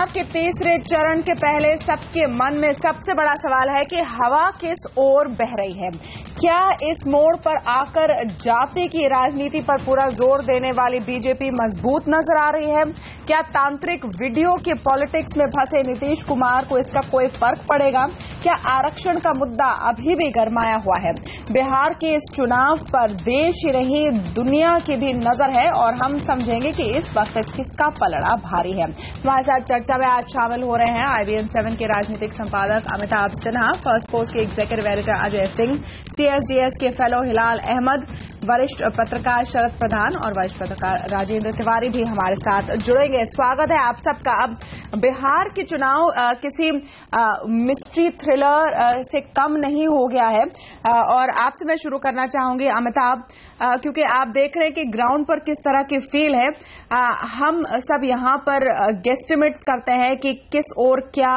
के तीसरे चरण के पहले सबके मन में सबसे बड़ा सवाल है कि हवा किस ओर बह रही है। क्या इस मोड़ पर आकर जाति की राजनीति पर पूरा जोर देने वाली बीजेपी मजबूत नजर आ रही है? क्या तांत्रिक वीडियो के पॉलिटिक्स में फंसे नीतीश कुमार को इसका कोई फर्क पड़ेगा? क्या आरक्षण का मुद्दा अभी भी गरमाया हुआ है? बिहार के इस चुनाव पर देश ही नहीं दुनिया की भी नजर है और हम समझेंगे कि इस वक्त किसका पलड़ा भारी है। हमारे साथ चर्चा में आज शामिल हो रहे हैं IBN7 के राजनीतिक संपादक अमिताभ सिन्हा, फर्स्ट पोस्ट के executive editor Ajay Singh, CSDS के फेलो हिलाल अहमद, वरिष्ठ पत्रकार शरद प्रधान और वरिष्ठ पत्रकार राजेंद्र तिवारी भी हमारे साथ जुड़ेंगे। स्वागत है आप सबका। अब बिहार के चुनाव किसी मिस्ट्री थ्रिलर से कम नहीं हो गया है और आपसे मैं शुरू करना चाहूंगी अमिताभ, क्योंकि आप देख रहे हैं कि ग्राउंड पर किस तरह की फील है। हम सब यहाँ पर गेस्टिमेट्स करते हैं कि किस ओर क्या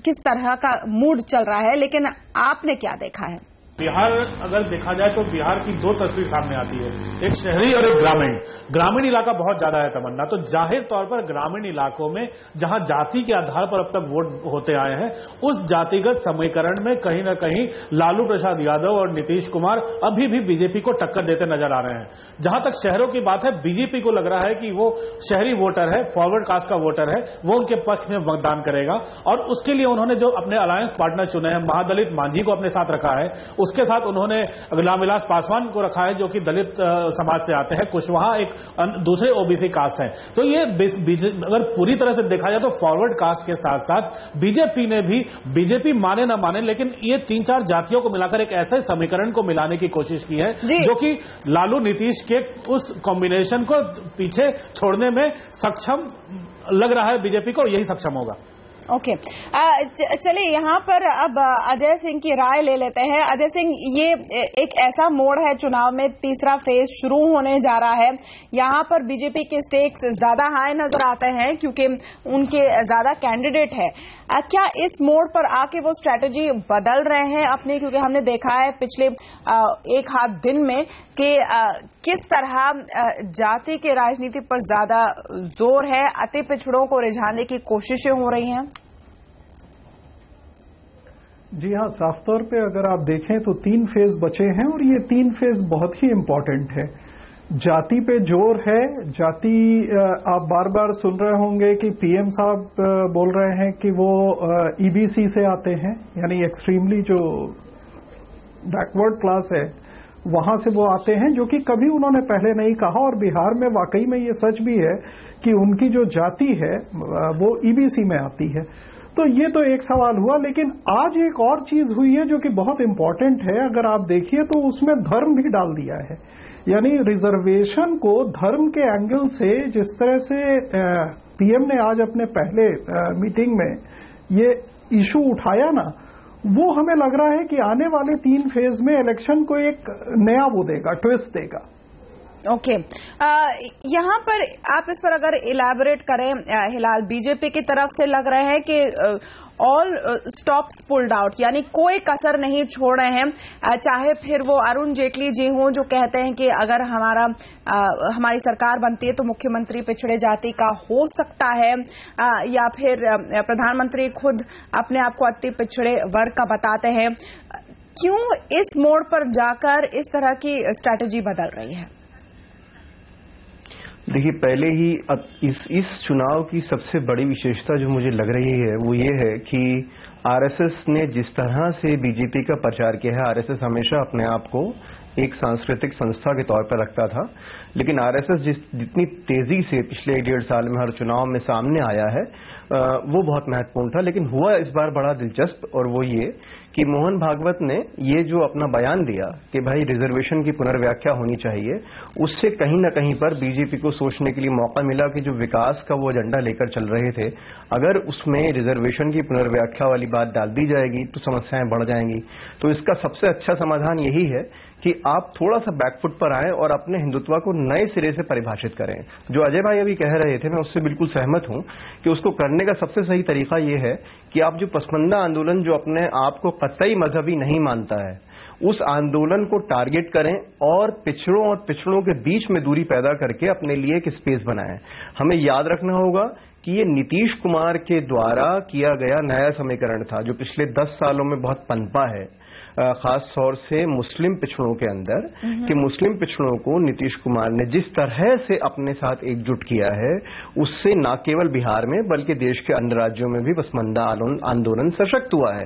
किस तरह का मूड चल रहा है, लेकिन आपने क्या देखा है? बिहार अगर देखा जाए तो बिहार की दो तस्वीर सामने आती है, एक शहरी और एक ग्रामीण। ग्रामीण इलाका बहुत ज्यादा है तमन्ना, तो जाहिर तौर पर ग्रामीण इलाकों में जहां जाति के आधार पर अब तक वोट होते आए हैं, उस जातिगत समीकरण में कहीं ना कहीं लालू प्रसाद यादव और नीतीश कुमार अभी भी बीजेपी को टक्कर देते नजर आ रहे हैं। जहां तक शहरों की बात है, बीजेपी को लग रहा है कि वो शहरी वोटर है, फॉरवर्ड कास्ट का वोटर है, वो उनके पक्ष में मतदान करेगा और उसके लिए उन्होंने जो अपने अलायंस पार्टनर चुने हैं, महादलित मांझी को अपने साथ रखा है, उसके साथ उन्होंने रामविलास पासवान को रखा है जो कि दलित समाज से आते हैं, कुशवाहा एक दूसरे ओबीसी कास्ट है। तो ये अगर पूरी तरह से देखा जाए तो फॉरवर्ड कास्ट के साथ साथ बीजेपी ने भी, बीजेपी माने ना माने, लेकिन ये 3-4 जातियों को मिलाकर एक ऐसे समीकरण को मिलाने की कोशिश की है जो कि लालू नीतीश के उस कॉम्बिनेशन को पीछे छोड़ने में सक्षम लग रहा है बीजेपी को, यही सक्षम होगा। ओके, चलिए यहाँ पर अब अजय सिंह की राय ले लेते हैं। अजय सिंह, ये एक ऐसा मोड़ है चुनाव में, तीसरा फेज शुरू होने जा रहा है। यहाँ पर बीजेपी के स्टेक्स ज्यादा हाई नजर आते हैं क्योंकि उनके ज्यादा कैंडिडेट है। क्या इस मोड़ पर आके वो स्ट्रेटेजी बदल रहे हैं अपनी? क्योंकि हमने देखा है पिछले एक हाथ दिन में कि किस तरह जाति के राजनीति पर ज्यादा जोर है, अति पिछड़ों को रिझाने की कोशिशें हो रही हैं। जी हाँ, साफ तौर पे अगर आप देखें तो 3 फेज बचे हैं और ये 3 फेज बहुत ही इम्पोर्टेंट है। जाति पे जोर है। जाति, आप बार बार सुन रहे होंगे कि PM साहब बोल रहे हैं कि वो EBC से आते हैं, यानी एक्सट्रीमली जो बैकवर्ड क्लास है वहां से वो आते हैं, जो कि कभी उन्होंने पहले नहीं कहा। और बिहार में वाकई में ये सच भी है कि उनकी जो जाति है वो EBC में आती है। तो ये तो एक सवाल हुआ, लेकिन आज एक और चीज हुई है जो कि बहुत इंपॉर्टेंट है। अगर आप देखिए तो उसमें धर्म भी डाल दिया है, यानी रिजर्वेशन को धर्म के एंगल से जिस तरह से PM ने आज अपने पहले मीटिंग में ये इशू उठाया ना, वो हमें लग रहा है कि आने वाले 3 फेज में इलेक्शन को एक नया वो देगा, ट्विस्ट देगा। ओके, यहाँ पर आप इस पर अगर इलैबोरेट करें हिलाल, बीजेपी की तरफ से लग रहे हैं कि ऑल स्टॉप्स पुल्ड आउट, यानी कोई कसर नहीं छोड़ रहे हैं। चाहे फिर वो अरुण जेटली जी हों जो कहते हैं कि अगर हमारी सरकार बनती है तो मुख्यमंत्री पिछड़े जाति का हो सकता है, या फिर प्रधानमंत्री खुद अपने आप को अति पिछड़े वर्ग का बताते हैं। क्यों इस मोड़ पर जाकर इस तरह की स्ट्रैटेजी बदल रही है? देखिए, पहले ही इस चुनाव की सबसे बड़ी विशेषता जो मुझे लग रही है वो ये है कि आरएसएस ने जिस तरह से बीजेपी का प्रचार किया है, आरएसएस हमेशा अपने आप को एक सांस्कृतिक संस्था के तौर पर रखता था, लेकिन आरएसएस जितनी तेजी से पिछले 1.5 साल में हर चुनाव में सामने आया है वो बहुत महत्वपूर्ण था। लेकिन हुआ इस बार बड़ा दिलचस्प, और वो ये कि मोहन भागवत ने ये जो अपना बयान दिया कि भाई रिजर्वेशन की पुनर्व्याख्या होनी चाहिए, उससे कहीं ना कहीं पर बीजेपी को सोचने के लिए मौका मिला कि जो विकास का वो एजेंडा लेकर चल रहे थे, अगर उसमें रिजर्वेशन की पुनर्व्याख्या वाली बात डाल दी जाएगी तो समस्याएं बढ़ जाएंगी। तो इसका सबसे अच्छा समाधान यही है कि आप थोड़ा सा बैकफुट पर आए और अपने हिंदुत्व को नए सिरे से परिभाषित करें। जो अजय भाई अभी कह रहे थे, मैं उससे बिल्कुल सहमत हूं कि उसको करने का सबसे सही तरीका यह है कि आप जो पसमंदा आंदोलन जो अपने आप को कतई मजहबी नहीं मानता है, उस आंदोलन को टारगेट करें और पिछड़ों के बीच में दूरी पैदा करके अपने लिए एक स्पेस बनाएं। हमें याद रखना होगा कि ये नीतीश कुमार के द्वारा किया गया नया समीकरण था जो पिछले 10 सालों में बहुत पनपा है, खास तौर से मुस्लिम पिछड़ों के अंदर, कि मुस्लिम पिछड़ों को नीतीश कुमार ने जिस तरह से अपने साथ एकजुट किया है उससे न केवल बिहार में बल्कि देश के अन्य राज्यों में भी पसमानदा आंदोलन सशक्त हुआ है।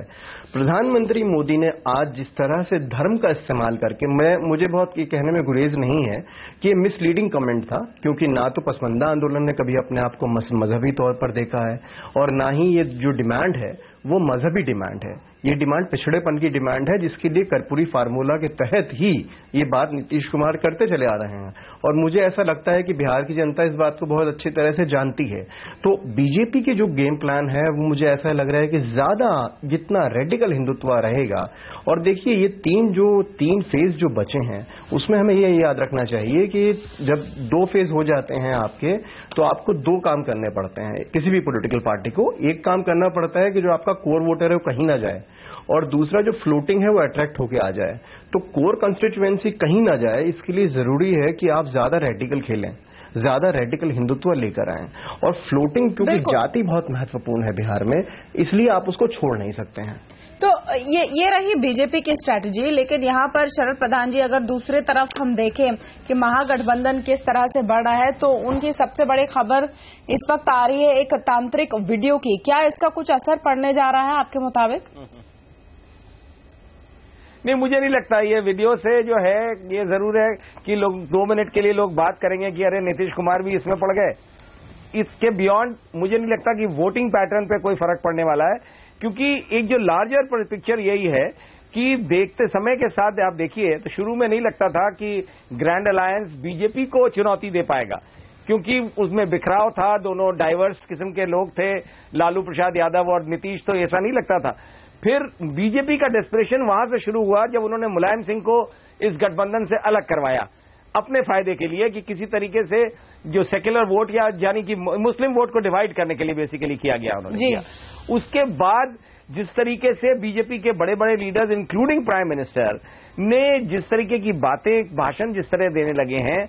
प्रधानमंत्री मोदी ने आज जिस तरह से धर्म का इस्तेमाल करके, मुझे बहुत ये कहने में गुरेज नहीं है कि ये मिसलीडिंग कमेंट था, क्योंकि ना तो पसमानदा आंदोलन ने कभी अपने आप को मजहबी तौर पर देखा है और ना ही ये जो डिमांड है वो मजहबी डिमांड है। ये डिमांड पिछड़ेपन की डिमांड है जिसके लिए कर्पूरी फार्मूला के तहत ही ये बात नीतीश कुमार करते चले आ रहे हैं और मुझे ऐसा लगता है कि बिहार की जनता इस बात को बहुत अच्छी तरह से जानती है। तो बीजेपी के जो गेम प्लान है वो मुझे ऐसा लग रहा है कि ज्यादा जितना रेडिकल हिंदुत्व रहेगा, और देखिए ये तीन फेज जो बचे हैं उसमें हमें ये याद रखना चाहिए कि जब 2 फेज हो जाते हैं आपके, तो आपको 2 काम करने पड़ते हैं किसी भी पॉलिटिकल पार्टी को। एक काम करना पड़ता है कि जो आपका कोर वोटर है वो कहीं ना जाए, और दूसरा जो फ्लोटिंग है वो अट्रैक्ट होके आ जाए। तो कोर कंस्टिट्यूएंसी कहीं ना जाए, इसके लिए जरूरी है कि आप ज्यादा रेडिकल खेलें, ज्यादा रेडिकल हिंदुत्व लेकर आएं, और फ्लोटिंग क्योंकि जाति बहुत महत्वपूर्ण है बिहार में, इसलिए आप उसको छोड़ नहीं सकते हैं। तो ये रही बीजेपी की स्ट्रैटेजी, लेकिन यहाँ पर शरद प्रधान जी अगर दूसरी तरफ हम देखें कि महागठबंधन किस तरह से बढ़ रहा है, तो उनकी सबसे बड़ी खबर इस वक्त आ रही है एक तांत्रिक वीडियो की। क्या इसका कुछ असर पड़ने जा रहा है आपके मुताबिक? नहीं, मुझे नहीं लगता। ये वीडियो से जो है ये जरूर है कि लोग 2 मिनट के लिए लोग बात करेंगे कि अरे नीतीश कुमार भी इसमें पड़ गए। इसके बियॉन्ड मुझे नहीं लगता कि वोटिंग पैटर्न पे कोई फर्क पड़ने वाला है, क्योंकि एक जो लार्जर पिक्चर यही है कि देखते समय के साथ आप देखिए तो शुरू में नहीं लगता था कि ग्रैंड अलायंस बीजेपी को चुनौती दे पाएगा, क्योंकि उसमें बिखराव था, दोनों डाइवर्स किस्म के लोग थे, लालू प्रसाद यादव और नीतीश, तो ऐसा नहीं लगता था। फिर बीजेपी का डेस्परेशन वहां से शुरू हुआ जब उन्होंने मुलायम सिंह को इस गठबंधन से अलग करवाया अपने फायदे के लिए, कि किसी तरीके से जो सेक्युलर वोट या यानी कि मुस्लिम वोट को डिवाइड करने के लिए बेसिकली किया गया उन्होंने किया। उसके बाद जिस तरीके से बीजेपी के बड़े बड़े लीडर्स इंक्लूडिंग प्राइम मिनिस्टर ने जिस तरीके की बातें, भाषण जिस तरह देने लगे हैं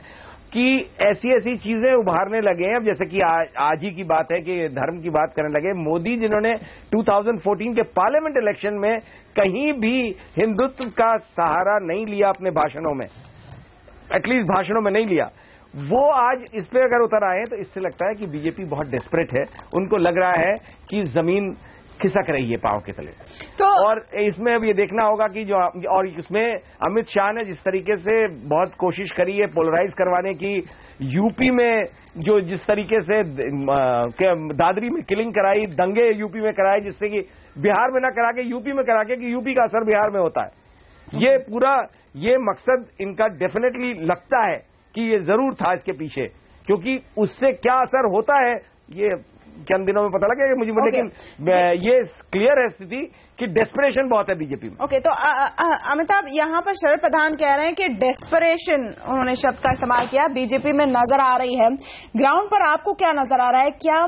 कि ऐसी चीजें उभारने लगे हैं। अब जैसे कि आज ही की बात है कि धर्म की बात करने लगे। मोदी जिन्होंने 2014 के पार्लियामेंट इलेक्शन में कहीं भी हिंदुत्व का सहारा नहीं लिया अपने भाषणों में, एटलीस्ट भाषणों में नहीं लिया, वो आज इस पे अगर उतर आए तो इससे लगता है कि बीजेपी बहुत डेस्परेट है। उनको लग रहा है कि जमीन खिसक रही है पांव के तले। तो और इसमें अब ये देखना होगा कि जो, और इसमें अमित शाह ने जिस तरीके से बहुत कोशिश करी है पोलराइज करवाने की, यूपी में जो जिस तरीके से दादरी में किलिंग कराई, दंगे यूपी में कराए, जिससे कि बिहार में ना करा के यूपी में करा के कि यूपी का असर बिहार में होता है। ये पूरा ये मकसद इनका डेफिनेटली लगता है कि ये जरूर था इसके पीछे, क्योंकि उससे क्या असर होता है ये चंद दिनों में पता लगेगा मुझे। लेकिन ये क्लियर है स्थिति कि डेस्परेशन बहुत है बीजेपी में। ओके, तो अमिताभ, यहाँ पर शरद प्रधान कह रहे हैं कि डेस्परेशन, उन्होंने शब्द का इस्तेमाल किया, बीजेपी में नजर आ रही है। ग्राउंड पर आपको क्या नजर आ रहा है? क्या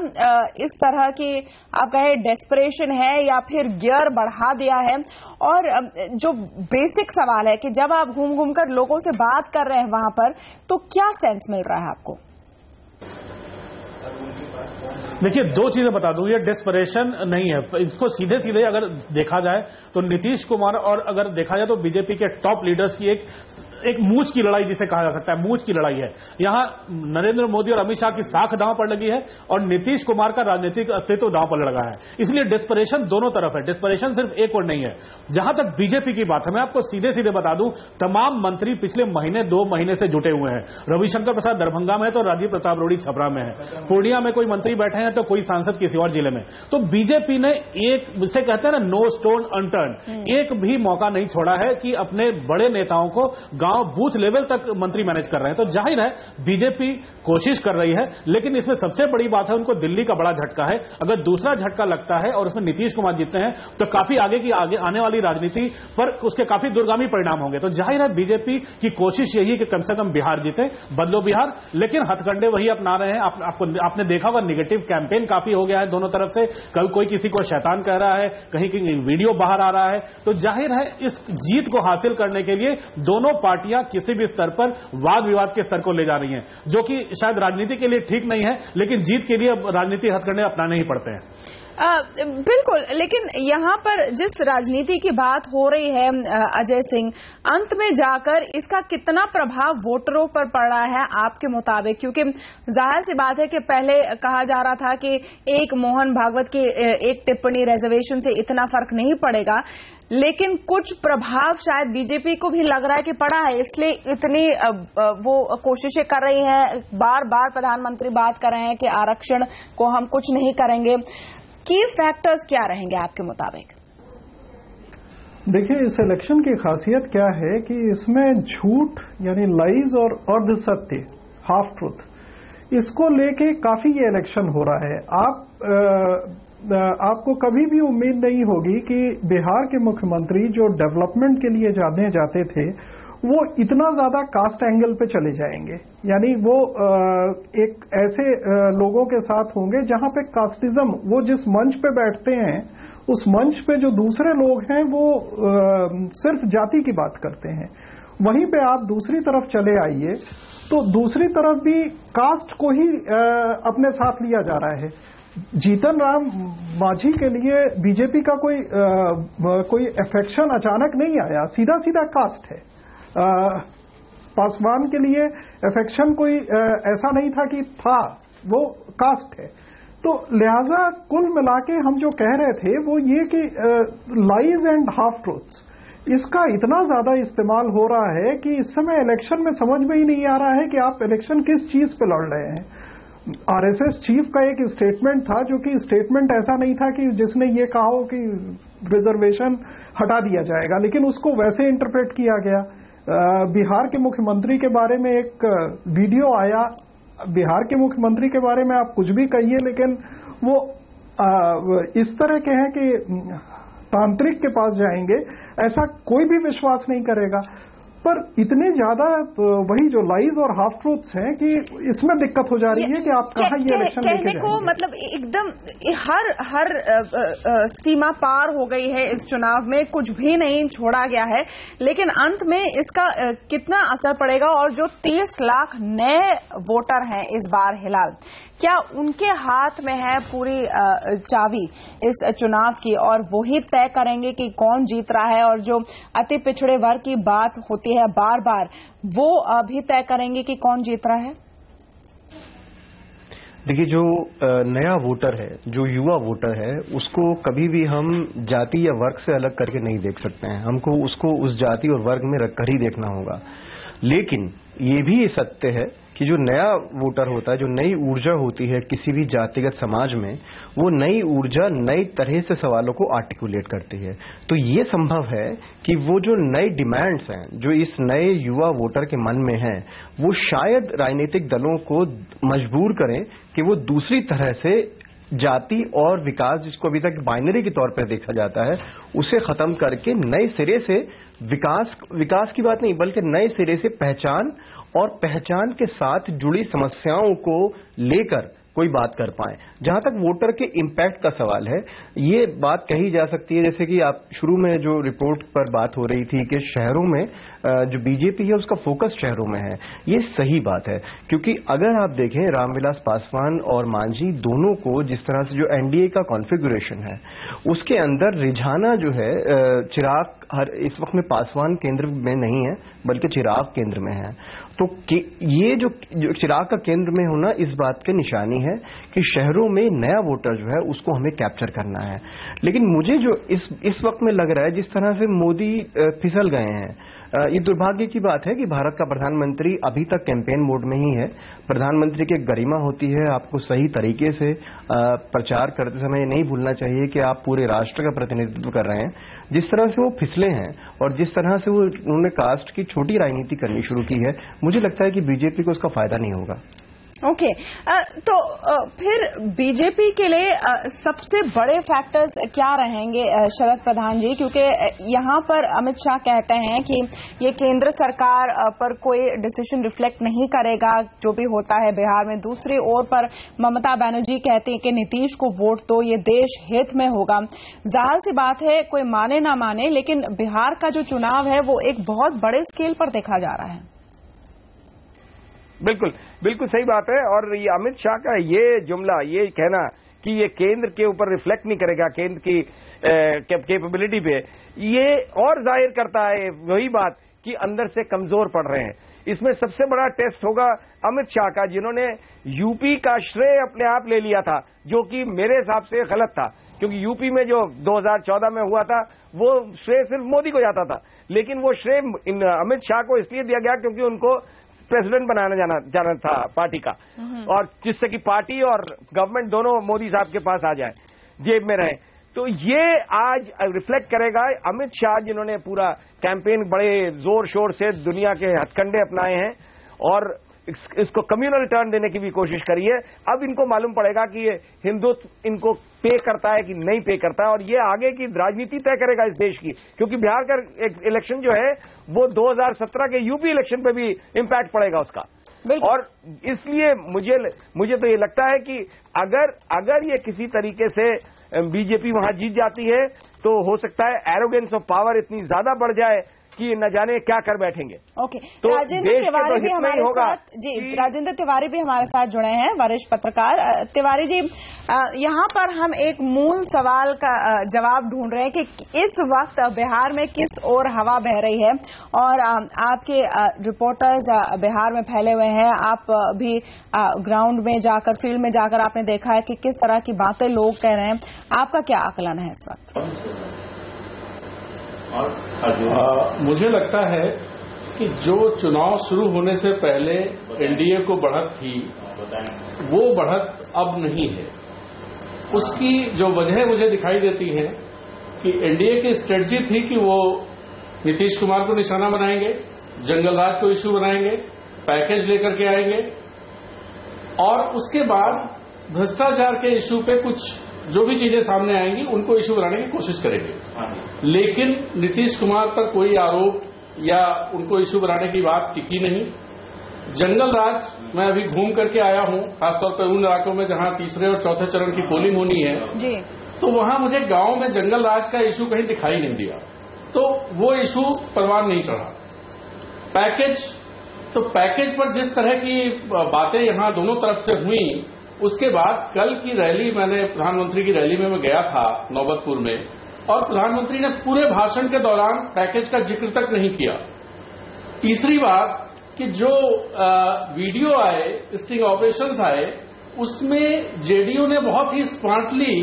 इस तरह की आप कहे डेस्परेशन है या फिर गियर बढ़ा दिया है? और जो बेसिक सवाल है कि जब आप घूम घूम कर लोगों से बात कर रहे हैं वहां पर, तो क्या सेंस मिल रहा है आपको? देखिए, 2 चीजें बता दूं, ये डेस्परेशन नहीं है। इसको सीधे सीधे अगर देखा जाए तो नीतीश कुमार और अगर देखा जाए तो बीजेपी के टॉप लीडर्स की एक मूंछ की लड़ाई जिसे कहा जा सकता है, मूंछ की लड़ाई है। यहां नरेंद्र मोदी और अमित शाह की साख दांव पर लगी है और नीतीश कुमार का राजनीतिक अस्तित्व दांव पर लगा है। इसलिए डेस्परेशन दोनों तरफ है, डेस्परेशन सिर्फ एक और नहीं है। जहां तक बीजेपी की बात है, मैं आपको सीधे सीधे बता दूं, तमाम मंत्री पिछले 2 महीने से जुटे हुए हैं। रविशंकर प्रसाद दरभंगा में है तो राजीव प्रताप रूडी छपरा में है, पूर्णिया में कोई मंत्री बैठे हैं तो कोई सांसद किसी और जिले में। तो बीजेपी ने जिसे कहते हैं ना, नो स्टोन अनटर्न, एक भी मौका नहीं छोड़ा है कि अपने बड़े नेताओं को गांव गांव बूथ लेवल तक मंत्री मैनेज कर रहे हैं। तो जाहिर है बीजेपी कोशिश कर रही है, लेकिन इसमें सबसे बड़ी बात है उनको दिल्ली का बड़ा झटका है। अगर दूसरा झटका लगता है और उसमें नीतीश कुमार जीतते हैं तो काफी आगे आने वाली राजनीति पर उसके काफी दूरगामी परिणाम होंगे। तो जाहिर है बीजेपी की कोशिश यही है कि कम से कम बिहार जीते, बदलो बिहार, लेकिन हथकंडे वही अपना रहे हैं। आपने देखा होगा निगेटिव कैंपेन काफी हो गया है दोनों तरफ से। कोई किसी को शैतान कह रहा है, कहीं की वीडियो बाहर आ रहा है। तो जाहिर है इस जीत को हासिल करने के लिए दोनों पार्टियां किसी भी स्तर पर वाद विवाद के स्तर को ले जा रही हैं, जो कि शायद राजनीति के लिए ठीक नहीं है, लेकिन जीत के लिए राजनीति हथकंडे अपनाने ही पड़ते हैं। बिल्कुल, लेकिन यहाँ पर जिस राजनीति की बात हो रही है अजय सिंह, अंत में जाकर इसका कितना प्रभाव वोटरों पर पड़ रहा है आपके मुताबिक? क्योंकि जाहिर सी बात है कि पहले कहा जा रहा था कि एक मोहन भागवत की एक टिप्पणी रिजर्वेशन से इतना फर्क नहीं पड़ेगा, लेकिन कुछ प्रभाव शायद बीजेपी को भी लग रहा है कि पड़ा है, इसलिए इतनी वो कोशिशें कर रही हैं। बार बार प्रधानमंत्री बात कर रहे हैं कि आरक्षण को हम कुछ नहीं करेंगे। की फैक्टर्स क्या रहेंगे आपके मुताबिक? देखिए, इस इलेक्शन की खासियत क्या है कि इसमें झूठ यानी लाइज और अर्ध सत्य, हाफ ट्रूथ, इसको लेके काफी ये इलेक्शन हो रहा है। आपको कभी भी उम्मीद नहीं होगी कि बिहार के मुख्यमंत्री जो डेवलपमेंट के लिए जाने जाते थे वो इतना ज्यादा कास्ट एंगल पे चले जाएंगे। यानी वो एक ऐसे लोगों के साथ होंगे जहां पे कास्टिज्म, वो जिस मंच पे बैठते हैं उस मंच पे जो दूसरे लोग हैं वो सिर्फ जाति की बात करते हैं। वहीं पे आप दूसरी तरफ चले आइए तो दूसरी तरफ भी कास्ट को ही अपने साथ लिया जा रहा है। जीतन राम मांझी के लिए बीजेपी का कोई अफेक्शन अचानक नहीं आया, सीधा सीधा कास्ट है। पासवान के लिए अफेक्शन कोई ऐसा नहीं था कि था, वो कास्ट है। तो लिहाजा कुल मिला के हम जो कह रहे थे वो ये कि लाइज एंड हाफ ट्रूथ्स, इसका इतना ज्यादा इस्तेमाल हो रहा है कि इस समय इलेक्शन में समझ में ही नहीं आ रहा है कि आप इलेक्शन किस चीज पे लड़ रहे हैं। आरएसएस चीफ का एक स्टेटमेंट था जो कि स्टेटमेंट ऐसा नहीं था कि जिसने ये कहा हो कि रिजर्वेशन हटा दिया जाएगा, लेकिन उसको वैसे इंटरप्रेट किया गया। बिहार के मुख्यमंत्री के बारे में एक वीडियो आया। बिहार के मुख्यमंत्री के बारे में आप कुछ भी कहिए, लेकिन वो इस तरह के हैं कि तांत्रिक के पास जाएंगे ऐसा कोई भी विश्वास नहीं करेगा। पर इतने ज्यादा वही जो लाइज और हाफ ट्रूथ्स हैं कि इसमें दिक्कत हो जा रही है कि आप कहाँ ये इलेक्शन लेके जाएंगे। को मतलब एकदम हर सीमा पार हो गई है इस चुनाव में, कुछ भी नहीं छोड़ा गया है। लेकिन अंत में इसका कितना असर पड़ेगा, और जो 30 लाख नए वोटर हैं इस बार हिलाल, क्या उनके हाथ में है पूरी चाबी इस चुनाव की, और वो ही तय करेंगे कि कौन जीत रहा है? और जो अति पिछड़े वर्ग की बात होती है बार बार, वो भी तय करेंगे कि कौन जीत रहा है? देखिए, जो नया वोटर है, जो युवा वोटर है, उसको कभी भी हम जाति या वर्ग से अलग करके नहीं देख सकते हैं। हमको उसको उस जाति और वर्ग में रखकर ही देखना होगा। लेकिन ये भी सत्य है कि जो नया वोटर होता है, जो नई ऊर्जा होती है किसी भी जातिगत समाज में, वो नई ऊर्जा नई तरह से सवालों को आर्टिकुलेट करती है। तो ये संभव है कि वो जो नई डिमांड्स हैं जो इस नए युवा वोटर के मन में हैं, वो शायद राजनीतिक दलों को मजबूर करें कि वो दूसरी तरह से जाति और विकास, जिसको अभी तक बाइनरी के तौर पर देखा जाता है, उसे खत्म करके नए सिरे से विकास की बात नहीं बल्कि नए सिरे से पहचान और पहचान के साथ जुड़ी समस्याओं को लेकर कोई बात कर पाए। जहां तक वोटर के इम्पैक्ट का सवाल है, ये बात कही जा सकती है, जैसे कि आप शुरू में जो रिपोर्ट पर बात हो रही थी कि शहरों में जो बीजेपी है उसका फोकस शहरों में है। ये सही बात है, क्योंकि अगर आप देखें रामविलास पासवान और मांझी दोनों को जिस तरह से जो एनडीए का कॉन्फ़िगरेशन है उसके अंदर रिझाना जो है, चिराग इस वक्त में पासवान केंद्र में नहीं है बल्कि चिराग केंद्र में है। तो ये जो चिराग का केंद्र में होना इस बात की निशानी है कि शहरों में नया वोटर जो है उसको हमें कैप्चर करना है। लेकिन मुझे जो इस वक्त में लग रहा है, जिस तरह से मोदी फिसल गए हैं, ये दुर्भाग्य की बात है कि भारत का प्रधानमंत्री अभी तक कैंपेन मोड में ही है। प्रधानमंत्री की गरिमा होती है, आपको सही तरीके से प्रचार करते समय नहीं भूलना चाहिए कि आप पूरे राष्ट्र का प्रतिनिधित्व कर रहे हैं। जिस तरह से वो फिसले हैं और जिस तरह से उन्होंने कास्ट की छोटी राजनीति करनी शुरू की है, मुझे लगता है कि बीजेपी को उसका फायदा नहीं होगा। ओके, तो फिर बीजेपी के लिए सबसे बड़े फैक्टर्स क्या रहेंगे शरद प्रधान जी? क्योंकि यहाँ पर अमित शाह कहते हैं कि ये केंद्र सरकार पर कोई डिसीजन रिफ्लेक्ट नहीं करेगा जो भी होता है बिहार में। दूसरी ओर पर ममता बनर्जी कहती है कि नीतीश को वोट दो, ये देश हित में होगा। जाहिर सी बात है, कोई माने ना माने, लेकिन बिहार का जो चुनाव है वो एक बहुत बड़े स्केल पर देखा जा रहा है। बिल्कुल बिल्कुल सही बात है। और ये अमित शाह का ये जुमला, ये कहना कि ये केंद्र के ऊपर रिफ्लेक्ट नहीं करेगा केंद्र की कैपेबिलिटी पे, ये और जाहिर करता है वही बात कि अंदर से कमजोर पड़ रहे हैं। इसमें सबसे बड़ा टेस्ट होगा अमित शाह का, जिन्होंने यूपी का श्रेय अपने आप ले लिया था, जो कि मेरे हिसाब से गलत था। क्योंकि यूपी में जो 2014 में हुआ था वो श्रेय सिर्फ मोदी को जाता था, लेकिन वो श्रेय अमित शाह को इसलिए दिया गया क्योंकि उनको प्रेसिडेंट बनाना जाना था पार्टी का, और जिससे कि पार्टी और गवर्नमेंट दोनों मोदी साहब के पास आ जाए, जेब में रहे। तो ये आज रिफ्लेक्ट करेगा अमित शाह, जिन्होंने पूरा कैंपेन बड़े जोर शोर से दुनिया के हथकंडे अपनाए हैं और इसको कम्युनल टर्न देने की भी कोशिश करी है। अब इनको मालूम पड़ेगा कि ये हिंदुत्व इनको पे करता है कि नहीं पे करता है, और ये आगे की राजनीति तय करेगा इस देश की। क्योंकि बिहार का इलेक्शन जो है वो 2017 के यूपी इलेक्शन पे भी इम्पैक्ट पड़ेगा उसका। और इसलिए मुझे तो ये लगता है कि अगर ये किसी तरीके से बीजेपी वहां जीत जाती है तो हो सकता है एरोगेंस ऑफ पावर इतनी ज्यादा बढ़ जाए कि न जाने क्या कर बैठेंगे। ओके, तो राजेंद्र तिवारी भी हमारे साथ राजेंद्र तिवारी भी हमारे साथ जुड़े हैं, वरिष्ठ पत्रकार। तिवारी जी, यहाँ पर हम एक मूल सवाल का जवाब ढूंढ रहे हैं कि इस वक्त बिहार में किस ओर हवा बह रही है, और आपके रिपोर्टर्स बिहार में फैले हुए हैं। आप भी ग्राउंड में जाकर, फील्ड में जाकर आपने देखा है कि किस तरह की बातें लोग कह रहे हैं। आपका क्या आकलन है इस वक्त? मुझे लगता है कि जो चुनाव शुरू होने से पहले एनडीए को बढ़त थी, वो बढ़त अब नहीं है। उसकी जो वजह मुझे दिखाई देती है कि एनडीए की स्ट्रेटजी थी कि वो नीतीश कुमार को निशाना बनाएंगे, जंगल राज को इश्यू बनाएंगे, पैकेज लेकर के आएंगे, और उसके बाद भ्रष्टाचार के इश्यू पे कुछ जो भी चीजें सामने आएंगी उनको इश्यू बनाने की कोशिश करेंगे। लेकिन नीतीश कुमार पर कोई आरोप या उनको इश्यू बनाने की बात टिकी नहीं। जंगल राज, मैं अभी घूम करके आया हूं, खासतौर पर उन इलाकों में जहां तीसरे और चौथे चरण की पोलिंग होनी है जी, तो वहां मुझे गांव में जंगल राज का इश्यू कहीं दिखाई नहीं दिया। तो वो इश्यू परवान नहीं चढ़ा। पैकेज पर जिस तरह की बातें यहां दोनों तरफ से हुई, उसके बाद कल की रैली, मैंने प्रधानमंत्री की रैली में मैं गया था नौबतपुर में, और प्रधानमंत्री ने पूरे भाषण के दौरान पैकेज का जिक्र तक नहीं किया। तीसरी बात कि जो वीडियो आए, स्टिंग ऑपरेशंस आए, उसमें जेडीयू ने बहुत ही स्मार्टली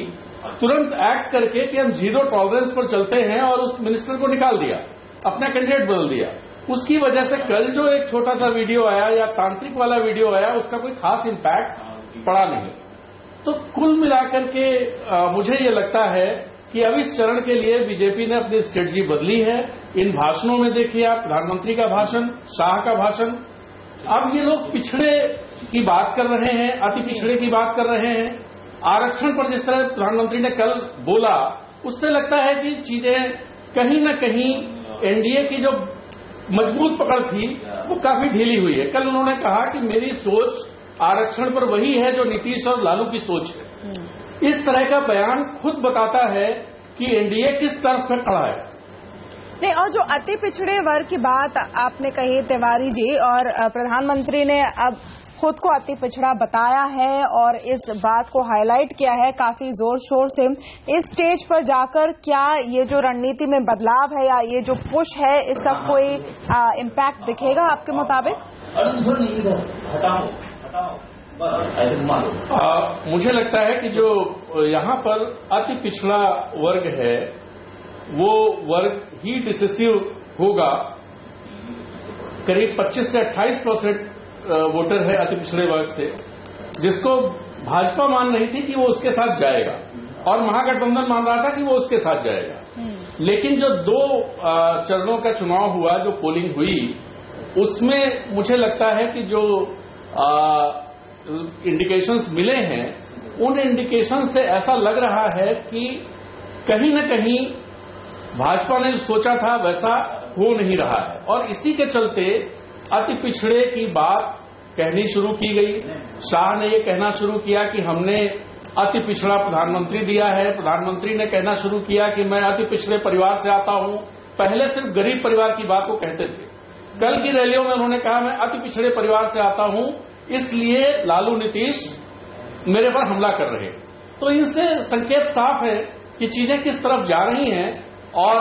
तुरंत एक्ट करके कि हम जीरो टॉलरेंस पर चलते हैं, और उस मिनिस्टर को निकाल दिया, अपना कैंडिडेट बदल दिया। उसकी वजह से कल जो एक छोटा सा वीडियो आया या तांत्रिक वाला वीडियो आया, उसका कोई खास इम्पैक्ट पड़ा नहीं। तो कुल मिलाकर के मुझे ये लगता है कि अब इस चरण के लिए बीजेपी ने अपनी स्ट्रेटजी बदली है। इन भाषणों में देखिए आप, प्रधानमंत्री का भाषण, शाह का भाषण, अब ये लोग पिछड़े की बात कर रहे हैं, अति पिछड़े की बात कर रहे हैं। आरक्षण पर जिस तरह प्रधानमंत्री ने कल बोला, उससे लगता है कि चीजें कहीं न कहीं एनडीए की जो मजबूत पकड़ थी वो काफी ढीली हुई है। कल उन्होंने कहा कि मेरी सोच आरक्षण पर वही है जो नीतीश और लालू की सोच है। इस तरह का बयान खुद बताता है कि एनडीए किस तरफ पे खड़ा है। नहीं, और जो अति पिछड़े वर्ग की बात आपने कही तिवारी जी, और प्रधानमंत्री ने अब खुद को अति पिछड़ा बताया है और इस बात को हाईलाइट किया है काफी जोर शोर से। इस स्टेज पर जाकर क्या ये जो रणनीति में बदलाव है या ये जो पुश है, इसका कोई इम्पैक्ट दिखेगा आपके मुताबिक? मुझे लगता है कि जो यहाँ पर अति पिछड़ा वर्ग है, वो वर्ग ही डिसिसिव होगा करीब 25 से 28% वोटर है अति पिछड़े वर्ग से, जिसको भाजपा मान रही थी कि वो उसके साथ जाएगा और महागठबंधन मान रहा था कि वो उसके साथ जाएगा। लेकिन जो 2 चरणों का चुनाव हुआ, जो पोलिंग हुई, उसमें मुझे लगता है कि जो इंडिकेशंस मिले हैं, उन इंडिकेशन से ऐसा लग रहा है कि कहीं न कहीं भाजपा ने जो सोचा था वैसा हो नहीं रहा है, और इसी के चलते अति पिछड़े की बात कहनी शुरू की गई। शाह ने ये कहना शुरू किया कि हमने अति पिछड़ा प्रधानमंत्री दिया है। प्रधानमंत्री ने कहना शुरू किया कि मैं अति पिछड़े परिवार से आता हूं। पहले सिर्फ गरीब परिवार की बात को कहते थे, कल की रैलियों में उन्होंने कहा मैं अति पिछड़े परिवार से आता हूं, इसलिए लालू नीतीश मेरे पर हमला कर रहे। तो इनसे संकेत साफ है कि चीजें किस तरफ जा रही हैं और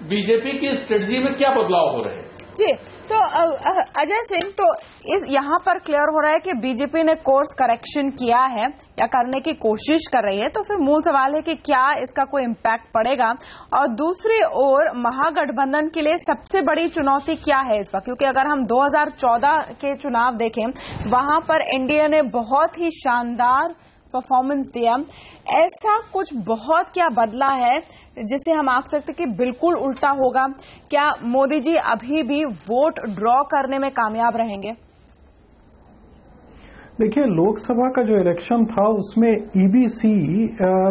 बीजेपी की स्ट्रेटजी में क्या बदलाव हो रहे हैं। जी, तो अजय सिंह, तो यहाँ पर क्लियर हो रहा है कि बीजेपी ने कोर्स करेक्शन किया है या करने की कोशिश कर रही है, तो फिर मूल सवाल है कि क्या इसका कोई इम्पैक्ट पड़ेगा। और दूसरी ओर महागठबंधन के लिए सबसे बड़ी चुनौती क्या है इस वक्त, क्योंकि अगर हम 2014 के चुनाव देखें, वहां पर एनडीए ने बहुत ही शानदार परफॉर्मेंस दिया। ऐसा कुछ बहुत क्या बदला है जिससे हम आंक सकते कि बिल्कुल उल्टा होगा? क्या मोदी जी अभी भी वोट ड्रॉ करने में कामयाब रहेंगे? देखिए, लोकसभा का जो इलेक्शन था उसमें ईबीसी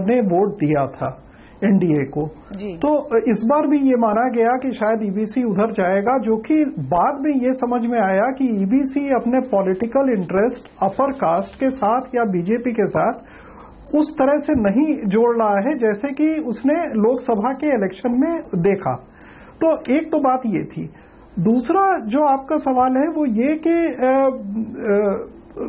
ने वोट दिया था एनडीए को, तो इस बार भी ये माना गया कि शायद ईबीसी उधर जाएगा, जो कि बाद में ये समझ में आया कि ईबीसी अपने पॉलिटिकल इंटरेस्ट अपर कास्ट के साथ या बीजेपी के साथ उस तरह से नहीं जोड़ रहा है जैसे कि उसने लोकसभा के इलेक्शन में देखा। तो एक तो बात ये थी। दूसरा जो आपका सवाल है वो ये कि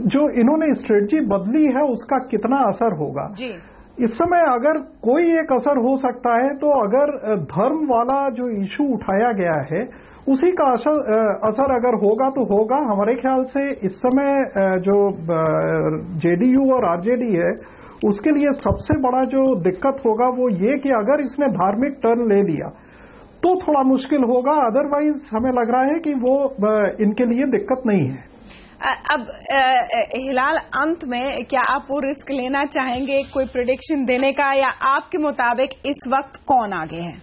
जो इन्होंने स्ट्रेटजी बदली है उसका कितना असर होगा। जी। इस समय अगर कोई एक असर हो सकता है तो अगर धर्म वाला जो इशू उठाया गया है उसी का असर अगर होगा तो होगा। हमारे ख्याल से इस समय जो जेडीयू और आरजेडी है उसके लिए सबसे बड़ा जो दिक्कत होगा वो ये कि अगर इसने धार्मिक टर्न ले लिया तो थोड़ा मुश्किल होगा, अदरवाइज हमें लग रहा है कि वो इनके लिए दिक्कत नहीं है। अब हिलाल, अंत में क्या आप वो रिस्क लेना चाहेंगे कोई प्रेडिक्शन देने का, या आपके मुताबिक इस वक्त कौन आगे है?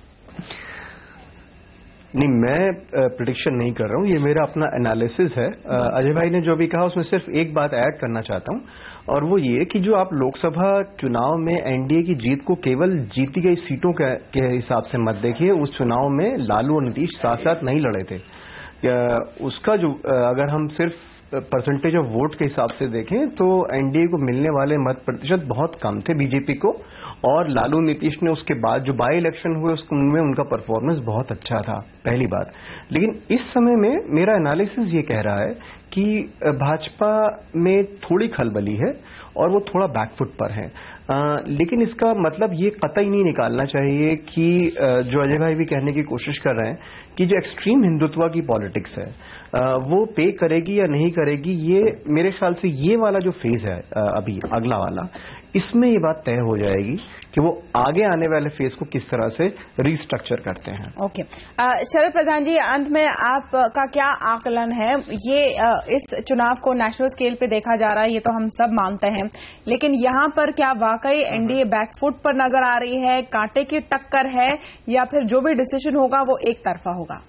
नहीं, मैं प्रेडिक्शन नहीं कर रहा हूं, ये मेरा अपना एनालिसिस है। अजय भाई ने जो भी कहा उसमें सिर्फ एक बात ऐड करना चाहता हूं, और वो ये कि जो आप लोकसभा चुनाव में एनडीए की जीत को केवल जीती गई सीटों के हिसाब से मत देखिए। उस चुनाव में लालू और नीतीश साथ साथ नहीं लड़े थे। उसका जो अगर हम सिर्फ परसेंटेज ऑफ वोट के हिसाब से देखें तो एनडीए को मिलने वाले मत प्रतिशत बहुत कम थे बीजेपी को, और लालू नीतीश ने उसके बाद जो बाई इलेक्शन हुए उसमें उनका परफॉर्मेंस बहुत अच्छा था, पहली बात। लेकिन इस समय में मेरा एनालिसिस ये कह रहा है कि भाजपा में थोड़ी खलबली है और वो थोड़ा बैकफुट पर है। लेकिन इसका मतलब ये कतई नहीं निकालना चाहिए कि जो अजय भाई भी कहने की कोशिश कर रहे हैं कि जो एक्सट्रीम हिंदुत्व की पॉलिटिक्स है वो पे करेगी या नहीं करेगी, ये मेरे ख्याल से ये वाला जो फेज है अभी अगला वाला, इसमें ये बात तय हो जाएगी कि वो आगे आने वाले फेज को किस तरह से रिस्ट्रक्चर करते हैं। ओके, शरद प्रधान जी, अंत में आपका क्या आकलन है? ये इस चुनाव को नेशनल स्केल पे देखा जा रहा है, ये तो हम सब मानते हैं, लेकिन यहाँ पर क्या वाकई एनडीए बैकफुट पर नजर आ रही है, कांटे की टक्कर है, या फिर जो भी डिसीजन होगा वो एक तरफा होगा?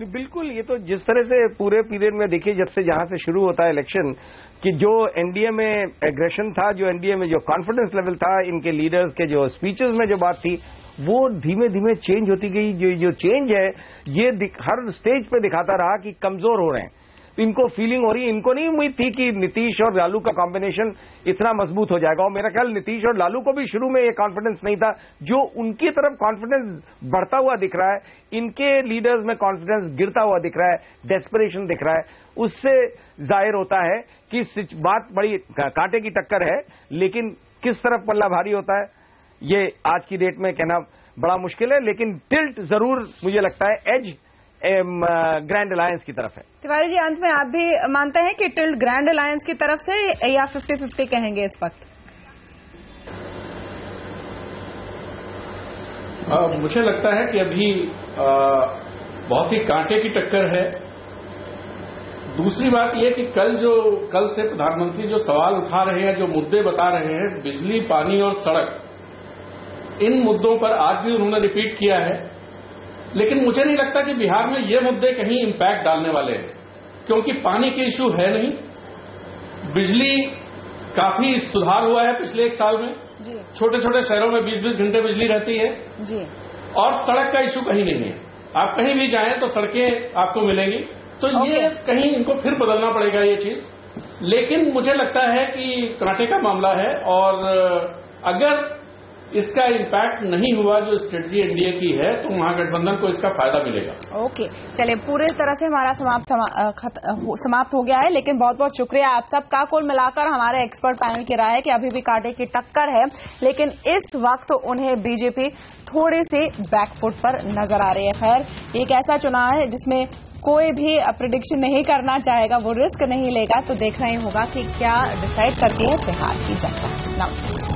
बिल्कुल, ये तो जिस तरह से पूरे पीरियड में देखिए, जब से जहां से शुरू होता है इलेक्शन, कि जो एनडीए में एग्रेशन था, जो एनडीए में जो कॉन्फिडेंस लेवल था, इनके लीडर्स के जो स्पीचेस में जो बात थी, वो धीमे धीमे चेंज होती गई। जो चेंज है ये हर स्टेज पे दिखाता रहा कि कमजोर हो रहे हैं। इनको फीलिंग हो रही है, इनको नहीं उम्मीद थी कि नीतीश और लालू का कॉम्बिनेशन इतना मजबूत हो जाएगा, और मेरा ख्याल नीतीश और लालू को भी शुरू में ये कॉन्फिडेंस नहीं था। जो उनकी तरफ कॉन्फिडेंस बढ़ता हुआ दिख रहा है, इनके लीडर्स में कॉन्फिडेंस गिरता हुआ दिख रहा है, डेस्परेशन दिख रहा है, उससे जाहिर होता है कि बात बड़ी कांटे की टक्कर है, लेकिन किस तरफ पल्ला भारी होता है ये आज की डेट में कहना बड़ा मुश्किल है। लेकिन टिल्ट जरूर मुझे लगता है एज ग्रैंड अलायंस की तरफ है। तिवारी जी, अंत में आप भी मानते हैं कि टिल्ट ग्रैंड अलायंस की तरफ से, या 50-50 कहेंगे इस वक्त? मुझे लगता है कि अभी बहुत ही कांटे की टक्कर है। दूसरी बात यह कि कल से प्रधानमंत्री जो सवाल उठा रहे हैं, जो मुद्दे बता रहे हैं, बिजली, पानी और सड़क, इन मुद्दों पर आज भी उन्होंने रिपीट किया है। लेकिन मुझे नहीं लगता कि बिहार में ये मुद्दे कहीं इम्पैक्ट डालने वाले हैं, क्योंकि पानी की इश्यू है नहीं, बिजली काफी सुधार हुआ है पिछले 1 साल में, छोटे छोटे शहरों में 20-20 घंटे बिजली रहती है जी। और सड़क का इश्यू कहीं नहीं है। आप कहीं भी जाएं तो सड़कें आपको मिलेंगी। तो ये कहीं इनको फिर बदलना पड़ेगा ये चीज। लेकिन मुझे लगता है कि कांटे का मामला है, और अगर इसका इम्पैक्ट नहीं हुआ जो स्ट्रेटजी एनडीए की है, तो महागठबंधन को इसका फायदा मिलेगा। ओके, चलिए, पूरी तरह से हमारा समाप्त हो गया है, लेकिन बहुत बहुत शुक्रिया आप सबका। कुल मिलाकर हमारे एक्सपर्ट पैनल की राय है कि अभी भी कांटे की टक्कर है, लेकिन इस वक्त उन्हें बीजेपी थोड़े से बैकफुट पर नजर आ रही है। खैर, एक ऐसा चुनाव है जिसमें कोई भी प्रेडिक्शन नहीं करना चाहेगा, वो रिस्क नहीं लेगा, तो देखना ही होगा कि क्या डिसाइड करती है बिहार की जनता। नमस्कार।